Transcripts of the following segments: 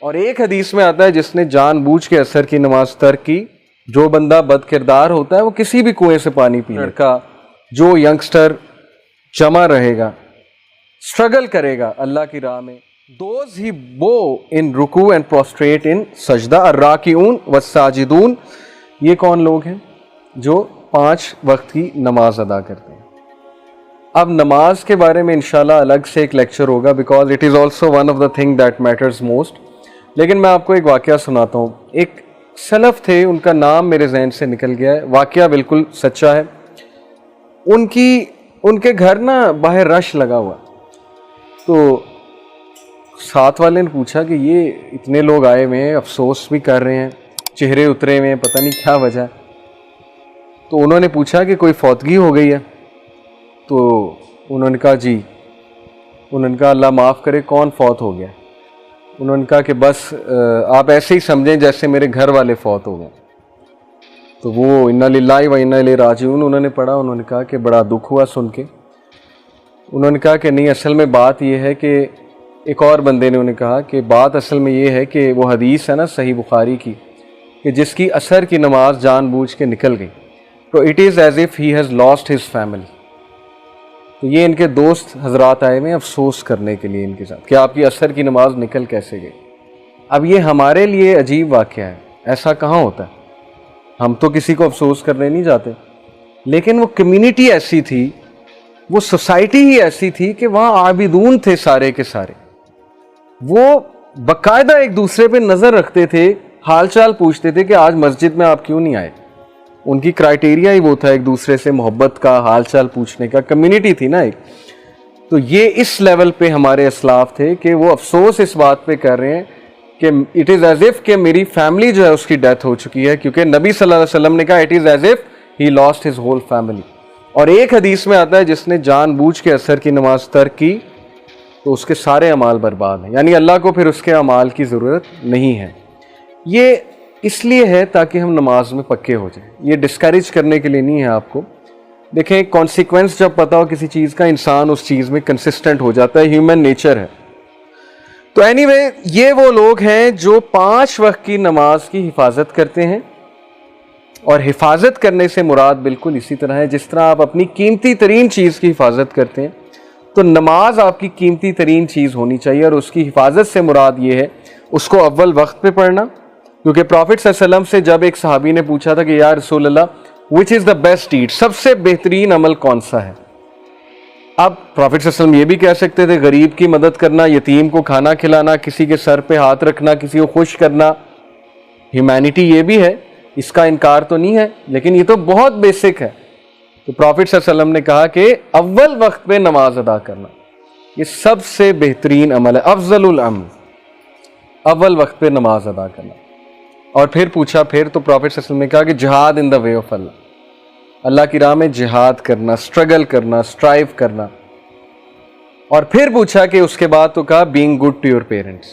اور ایک حدیث میں آتا ہے جس نے جان بوجھ کے عصر کی نماز ترک کی، جو بندہ بد کردار ہوتا ہے وہ کسی بھی کنویں سے پانی پی لڑکا جو ینگسٹر جمع رہے گا، اسٹرگل کرے گا اللہ کی راہ میں، دوز ہی بو ان رکوع اینڈ پروسٹریٹ ان سجدہ الراکعون والساجدون، یہ کون لوگ ہیں؟ جو 5 وقت کی نماز ادا کرتے ہیں۔ اب نماز کے بارے میں انشاءاللہ الگ سے ایک لیکچر ہوگا، because it is also one of the thing that matters most, لیکن میں آپ کو ایک واقعہ سناتا ہوں۔ ایک سلف تھے، ان کا نام میرے ذہن سے نکل گیا ہے، واقعہ بالکل سچا ہے۔ ان کے گھر نا باہر رش لگا ہوا، تو ساتھ والے نے پوچھا کہ یہ اتنے لوگ آئے ہوئے ہیں، افسوس بھی کر رہے ہیں، چہرے اترے ہوئے ہیں، پتہ نہیں کیا وجہ ہے۔ تو انہوں نے پوچھا کہ کوئی فوتگی ہو گئی ہے؟ تو انہوں نے کہا جی۔ انہوں نے کہا اللہ معاف کرے، کون فوت ہو گیا؟ انہوں نے کہا کہ بس آپ ایسے ہی سمجھیں جیسے میرے گھر والے فوت ہو گئے۔ تو وہ انا للہ و انا الیہ راجعون انہوں نے پڑھا، انہوں نے کہا کہ بڑا دکھ ہوا سن کے۔ انہوں نے کہا کہ نہیں، اصل میں بات یہ ہے کہ ایک اور بندے نے انہیں کہا کہ بات اصل میں یہ ہے کہ وہ حدیث ہے نا صحیح بخاری کی، کہ جس کی عصر کی نماز جان بوجھ کے نکل گئی تو it is as if he has lost his family. تو یہ ان کے دوست حضرات آئے ہوئے ہیں افسوس کرنے کے لیے ان کے ساتھ کہ آپ کی عصر کی نماز نکل کیسے گئی۔ اب یہ ہمارے لیے عجیب واقعہ ہے، ایسا کہاں ہوتا ہے؟ ہم تو کسی کو افسوس کرنے نہیں جاتے، لیکن وہ کمیونٹی ایسی تھی، وہ سوسائٹی ہی ایسی تھی کہ وہاں عابدون تھے سارے کے سارے، وہ باقاعدہ ایک دوسرے پہ نظر رکھتے تھے، حال چال پوچھتے تھے کہ آج مسجد میں آپ کیوں نہیں آئے۔ ان کی کرائٹیریا ہی وہ تھا ایک دوسرے سے محبت کا، حال چال پوچھنے کا، کمیونٹی تھی نا ایک۔ تو یہ اس لیول پہ ہمارے اسلاف تھے کہ وہ افسوس اس بات پہ کر رہے ہیں کہ اٹ از ایز اف کہ میری فیملی جو ہے اس کی ڈیتھ ہو چکی ہے، کیونکہ نبی صلی اللہ علیہ وسلم نے کہا it is as if he lost his whole family. اور ایک حدیث میں آتا ہے جس نے جان بوجھ کے عصر کی نماز ترک کی تو اس کے سارے اعمال برباد ہیں، یعنی اللہ کو پھر اس کے اعمال کی ضرورت نہیں ہے۔ یہ اس لیے ہے تاکہ ہم نماز میں پکے ہو جائیں، یہ ڈسکریج کرنے کے لیے نہیں ہے آپ کو۔ دیکھیں کانسیکوینس جب پتہ ہو کسی چیز کا، انسان اس چیز میں کنسسٹنٹ ہو جاتا ہے، ہیومن نیچر ہے۔ تو اینی وے یہ وہ لوگ ہیں جو 5 وقت کی نماز کی حفاظت کرتے ہیں، اور حفاظت کرنے سے مراد بالکل اسی طرح ہے جس طرح آپ اپنی قیمتی ترین چیز کی حفاظت کرتے ہیں، تو نماز آپ کی قیمتی ترین چیز ہونی چاہیے، اور اس کی حفاظت سے مراد یہ ہے اس کو اول وقت پہ پڑھنا، کیونکہ پروفٹ صلی اللہ علیہ وسلم سے جب ایک صحابی نے پوچھا تھا کہ یا رسول اللہ وچ از دا بیسٹ ڈیڈ، سب سے بہترین عمل کون سا ہے؟ اب پروفٹ صلی اللہ علیہ وسلم یہ بھی کہہ سکتے تھے غریب کی مدد کرنا، یتیم کو کھانا کھلانا، کسی کے سر پہ ہاتھ رکھنا، کسی کو خوش کرنا، ہیومینٹی یہ بھی ہے، اس کا انکار تو نہیں ہے، لیکن یہ تو بہت بیسک ہے۔ تو پروفٹ صلی اللہ علیہ وسلم نے کہا کہ اول وقت پہ نماز ادا کرنا یہ سب سے بہترین عمل ہے، افضل العمل، اول وقت پہ نماز ادا کرنا۔ اور پھر پوچھا، پھر تو پروفٹ صلی اللہ علیہ وسلم نے کہا کہ جہاد ان دا وے آف اللہ کی راہ میں جہاد کرنا، سٹرگل کرنا، سٹرائیو کرنا۔ اور پھر پوچھا کہ اس کے بعد تو کہا being good to your parents,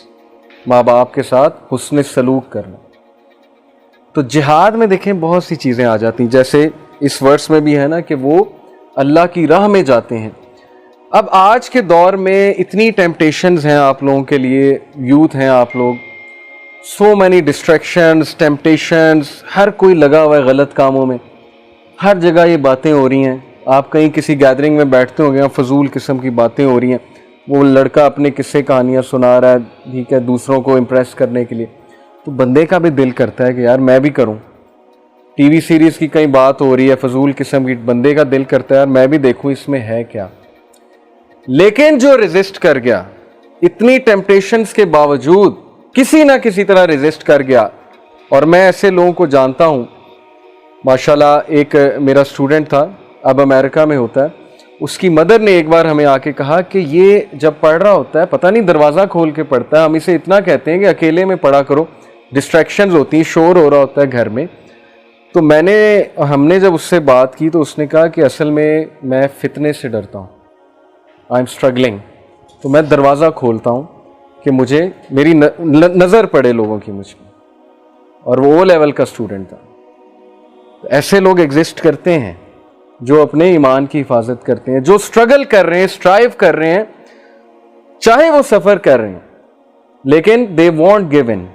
ماں باپ کے ساتھ حسن سلوک کرنا۔ تو جہاد میں دیکھیں بہت سی چیزیں آ جاتی ہیں، جیسے اس ورس میں بھی ہے نا کہ وہ اللہ کی راہ میں جاتے ہیں۔ اب آج کے دور میں اتنی ٹیمپٹیشنز ہیں آپ لوگوں کے لیے، یوتھ ہیں آپ لوگ، سو مینی ڈسٹریکشنز، ٹیمپٹیشنز، ہر کوئی لگا ہوا ہے غلط کاموں میں، ہر جگہ یہ باتیں ہو رہی ہیں۔ آپ کہیں کسی گیدرنگ میں بیٹھتے ہو گے، فضول قسم کی باتیں ہو رہی ہیں، وہ لڑکا اپنے قصے کہانیاں سنا رہا ہے، ٹھیک ہے، دوسروں کو امپریس کرنے کے لیے، تو بندے کا بھی دل کرتا ہے کہ یار میں بھی کروں۔ ٹی وی سیریز کی کئی بات ہو رہی ہے فضول قسم کی، بندے کا دل کرتا ہے یار میں بھی دیکھوں اس میں ہے کیا۔ لیکن جو ریزسٹ کر گیا، اتنی ٹیمپٹیشنز کے باوجود کسی نہ کسی طرح ریزسٹ کر گیا، اور میں ایسے لوگوں کو جانتا ہوں، ماشاءاللہ ایک میرا سٹوڈنٹ تھا، اب امریکہ میں ہوتا ہے، اس کی مدر نے ایک بار ہمیں آ کے کہا کہ یہ جب پڑھ رہا ہوتا ہے پتہ نہیں دروازہ کھول کے پڑھتا ہے، ہم اسے اتنا کہتے ہیں کہ اکیلے میں پڑھا کرو، ڈسٹریکشنز ہوتی ہیں، شور ہو رہا ہوتا ہے گھر میں۔ تو ہم نے جب اس سے بات کی تو اس نے کہا کہ اصل میں فتنے سے ڈرتا ہوں، آئی ایم اسٹرگلنگ، تو میں دروازہ کھولتا ہوں کہ مجھے میری نظر پڑے لوگوں کی مجھ میں، اور وہ او لیول کا اسٹوڈنٹ تھا۔ ایسے لوگ ایگزسٹ کرتے ہیں جو اپنے ایمان کی حفاظت کرتے ہیں، جو اسٹرگل کر رہے ہیں، اسٹرائیو کر رہے ہیں، چاہے وہ سفر کر رہے ہیں، لیکن they won't give in,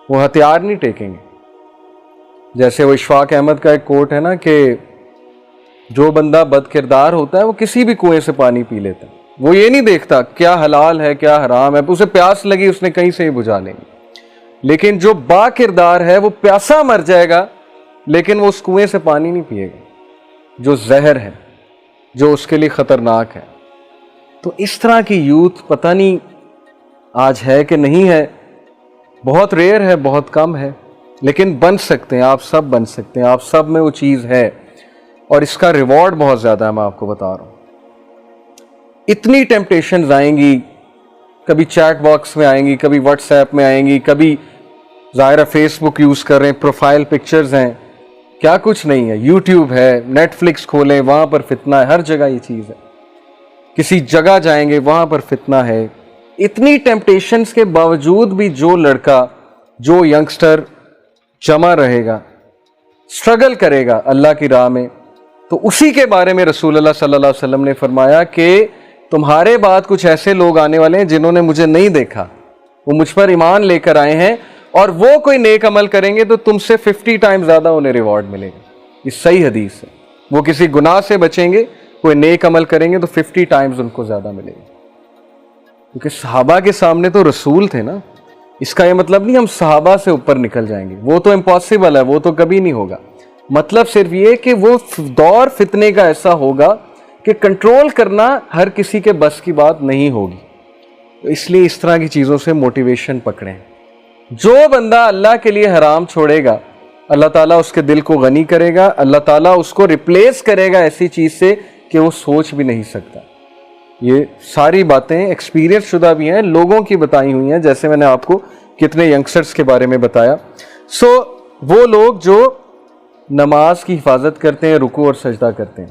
وہ ہتھیار نہیں ٹیکیں گے. جیسے وہ اشفاق احمد کا ایک کوٹ ہے نا کہ جو بندہ بد کردار ہوتا ہے وہ کسی بھی کنویں سے پانی پی لیتا ہے, وہ یہ نہیں دیکھتا کیا حلال ہے کیا حرام ہے, اسے پیاس لگی اس نے کہیں سے ہی بجھا لیں گے. لیکن جو با کردار ہے وہ پیاسا مر جائے گا لیکن وہ اس کنویں سے پانی نہیں پیے گا جو زہر ہے, جو اس کے لیے خطرناک ہے. تو اس طرح کی یوتھ پتہ نہیں آج ہے کہ نہیں ہے, بہت ریئر ہے, بہت کم ہے, لیکن بن سکتے ہیں, آپ سب بن سکتے ہیں, آپ سب میں وہ چیز ہے اور اس کا ریوارڈ بہت زیادہ ہے. میں آپ کو بتا رہا ہوں, اتنی ٹیمپٹیشنز آئیں گی, کبھی چیٹ باکس میں آئیں گی, کبھی واٹس ایپ میں آئیں گی, کبھی ظاہرہ فیس بک یوز کر رہے ہیں, پروفائل پکچرز ہیں, کیا کچھ نہیں ہے, یوٹیوب ہے, نیٹ فلکس کھولیں وہاں پر فتنہ ہے, ہر جگہ یہ چیز ہے. کسی جگہ جائیں گے وہاں پر فتنہ ہے. اتنی ٹیمپٹیشنز کے باوجود بھی جو لڑکا, جو ینگسٹر جمع رہے گا, اسٹرگل کرے گا اللہ کی راہ میں, تو اسی کے بارے میں رسول اللہ صلی اللہ علیہ وسلم نے فرمایا کہ تمہارے بعد کچھ ایسے لوگ آنے والے ہیں جنہوں نے مجھے نہیں دیکھا, وہ مجھ پر ایمان لے کر آئے ہیں, اور وہ کوئی نیک عمل کریں گے تو تم سے 50 ٹائم زیادہ انہیں ریوارڈ ملے گا. یہ صحیح حدیث ہے. وہ کسی گناہ سے بچیں گے, کوئی نیک عمل کریں گے تو 50 ٹائمز ان کو زیادہ ملے گا. کیونکہ صحابہ کے سامنے تو رسول تھے نا. اس کا یہ مطلب نہیں ہم صحابہ سے اوپر نکل جائیں گے, وہ تو امپاسبل ہے, وہ تو کبھی نہیں ہوگا. مطلب صرف یہ کہ وہ دور فتنے کا ایسا ہوگا کہ کنٹرول کرنا ہر کسی کے بس کی بات نہیں ہوگی. تو اس لیے اس طرح کی چیزوں سے موٹیویشن پکڑیں. جو بندہ اللہ کے لیے حرام چھوڑے گا, اللہ تعالیٰ اس کے دل کو غنی کرے گا, اللہ تعالیٰ اس کو ریپلیس کرے گا ایسی چیز سے کہ وہ سوچ بھی نہیں سکتا. یہ ساری باتیں ایکسپیرینس شدہ بھی ہیں, لوگوں کی بتائی ہوئی ہیں, جیسے میں نے آپ کو کتنے ینگسٹرز کے بارے میں بتایا. وہ لوگ جو نماز کی حفاظت کرتے ہیں, رکوع اور سجدہ کرتے ہیں,